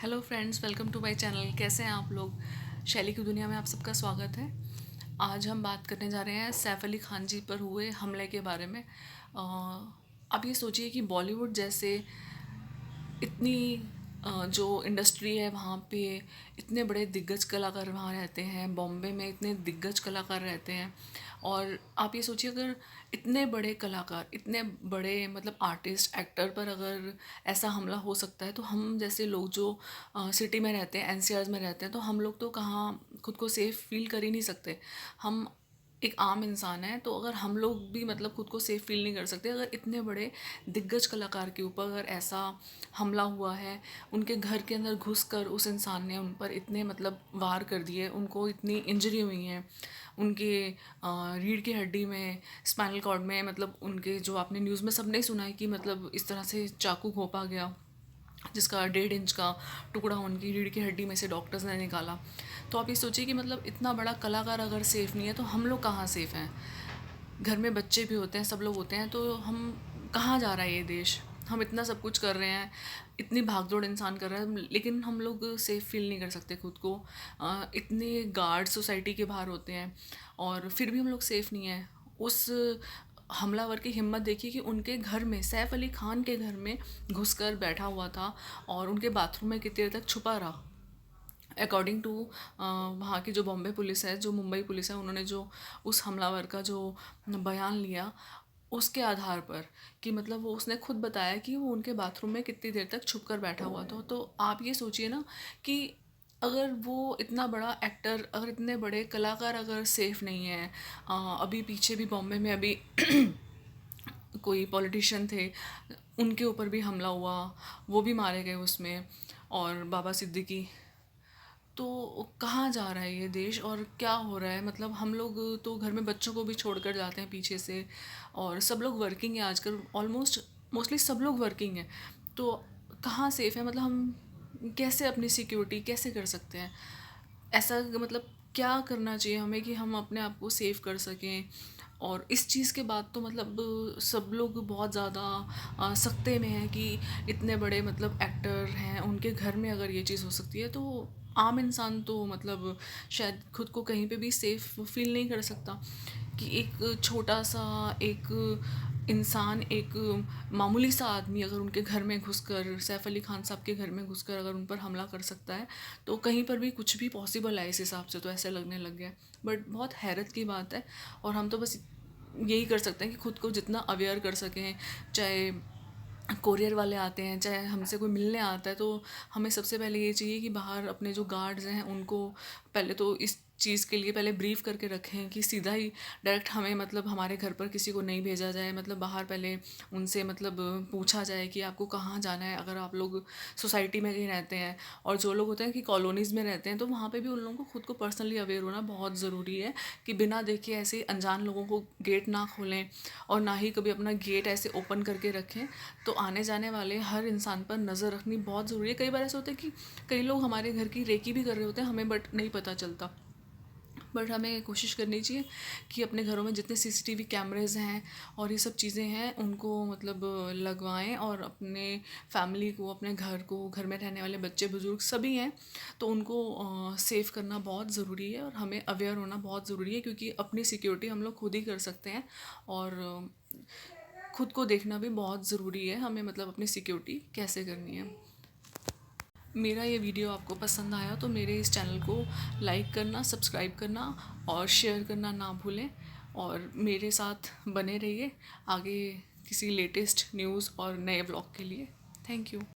Hello friends, welcome to my channel. कैसे हैं आप लोग? शैली की दुनिया में आप सबका स्वागत है। आज हम बात करने जा रहे हैं सैफ अली खान जी पर हुए हमले के बारे में। आप ये सोचिए कि बॉलीवुड जैसे इतनी जो इंडस्ट्री है वहाँ पे इतने बड़े दिग्गज कलाकार वहाँ रहते हैं। बॉम्बे में इतने दिग्गज कलाकार रहते हैं और आप ये सोचिए अगर इतने बड़े कलाकार, इतने बड़े मतलब आर्टिस्ट, एक्टर पर अगर ऐसा हमला हो सकता है तो हम जैसे लोग जो सिटी में रहते हैं, एनसीआर में रहते हैं, तो हम लोग तो कहाँ खुद को सेफ फील कर ही नहीं सकते। हम एक आम इंसान है, तो अगर हम लोग भी मतलब खुद को सेफ फील नहीं कर सकते अगर इतने बड़े दिग्गज कलाकार के ऊपर अगर ऐसा हमला हुआ है, उनके घर के अंदर घुसकर उस इंसान ने उन पर इतने मतलब वार कर दिए, उनको इतनी इंजरी हुई है, उनके रीढ़ की हड्डी में, स्पाइनल कॉर्ड में, मतलब उनके जो आपने न्यूज़ में सबने सुना है कि मतलब इस तरह से चाकू घोंपा गया जिसका 1.5 इंच का टुकड़ा उनकी रीढ़ की हड्डी में से डॉक्टर्स ने निकाला। तो आप ये सोचिए कि मतलब इतना बड़ा कलाकार अगर सेफ़ नहीं है तो हम लोग कहाँ सेफ़ हैं? घर में बच्चे भी होते हैं, सब लोग होते हैं, तो हम कहाँ जा रहा है ये देश? हम इतना सब कुछ कर रहे हैं, इतनी भागदौड़ इंसान कर रहा है, लेकिन हम लोग सेफ़ फील नहीं कर सकते खुद को। इतने गार्ड सोसाइटी के बाहर होते हैं और फिर भी हम लोग सेफ़ नहीं हैं। उस हमलावर की हिम्मत देखिए कि उनके घर में, सैफ अली खान के घर में घुसकर बैठा हुआ था और उनके बाथरूम में कितनी देर तक छुपा रहा। अकॉर्डिंग टू वहाँ की जो बॉम्बे पुलिस है, जो मुंबई पुलिस है, उन्होंने जो उस हमलावर का जो बयान लिया उसके आधार पर कि मतलब वो उसने खुद बताया कि वो उनके बाथरूम में कितनी देर तक छुप कर बैठा हुआ था। तो आप ये सोचिए ना कि अगर वो इतना बड़ा एक्टर, अगर इतने बड़े कलाकार अगर सेफ नहीं है। अभी पीछे भी बॉम्बे में अभी कोई पॉलिटिशियन थे, उनके ऊपर भी हमला हुआ, वो भी मारे गए उसमें, और बाबा सिद्दीकी। तो कहाँ जा रहा है ये देश और क्या हो रहा है? मतलब हम लोग तो घर में बच्चों को भी छोड़कर जाते हैं पीछे से, और सब लोग वर्किंग है आजकल, ऑलमोस्ट मोस्टली सब लोग वर्किंग है। तो कहाँ सेफ है? मतलब हम कैसे अपनी सिक्योरिटी कैसे कर सकते हैं? ऐसा मतलब क्या करना चाहिए हमें कि हम अपने आप को सेव कर सकें? और इस चीज़ के बाद तो मतलब सब लोग बहुत ज़्यादा सख्ते में हैं कि इतने बड़े मतलब एक्टर हैं, उनके घर में अगर ये चीज़ हो सकती है तो आम इंसान तो मतलब शायद खुद को कहीं पे भी सेफ फील नहीं कर सकता। कि एक छोटा सा एक इंसान, एक मामूली सा आदमी अगर उनके घर में घुसकर, सैफ अली खान साहब के घर में घुसकर अगर उन पर हमला कर सकता है तो कहीं पर भी कुछ भी पॉसिबल है इस हिसाब से, तो ऐसे लगने लग गया है। बट बहुत हैरत की बात है, और हम तो बस यही कर सकते हैं कि खुद को जितना अवेयर कर सकें। चाहे कोरियर वाले आते हैं, चाहे हमसे कोई मिलने आता है, तो हमें सबसे पहले ये चाहिए कि बाहर अपने जो गार्ड्स हैं उनको पहले तो इस चीज़ के लिए पहले ब्रीफ करके रखें कि सीधा ही डायरेक्ट हमें मतलब हमारे घर पर किसी को नहीं भेजा जाए। मतलब बाहर पहले उनसे मतलब पूछा जाए कि आपको कहाँ जाना है, अगर आप लोग सोसाइटी में कहीं रहते हैं। और जो लोग होते हैं कि कॉलोनीज़ में रहते हैं, तो वहाँ पे भी उन लोगों को खुद को पर्सनली अवेयर होना बहुत ज़रूरी है कि बिना देखे ऐसे अनजान लोगों को गेट ना खोलें, और ना ही कभी अपना गेट ऐसे ओपन करके रखें। तो आने जाने वाले हर इंसान पर नज़र रखनी बहुत ज़रूरी है। कई बार ऐसा होता है कि कई लोग हमारे घर की रेकी भी कर रहे होते हैं हमें, बट नहीं पता चलता। बट हमें कोशिश करनी चाहिए कि अपने घरों में जितने सीसीटीवी कैमरेज हैं और ये सब चीज़ें हैं उनको मतलब लगवाएं, और अपने फैमिली को, अपने घर को, घर में रहने वाले बच्चे बुजुर्ग सभी हैं तो उनको सेव करना बहुत ज़रूरी है, और हमें अवेयर होना बहुत ज़रूरी है, क्योंकि अपनी सिक्योरिटी हम लोग खुद ही कर सकते हैं। और खुद को देखना भी बहुत ज़रूरी है हमें, मतलब अपनी सिक्योरिटी कैसे करनी है। मेरा ये वीडियो आपको पसंद आया तो मेरे इस चैनल को लाइक करना, सब्सक्राइब करना और शेयर करना ना भूलें, और मेरे साथ बने रहिए आगे किसी लेटेस्ट न्यूज़ और नए ब्लॉग के लिए। Thank you.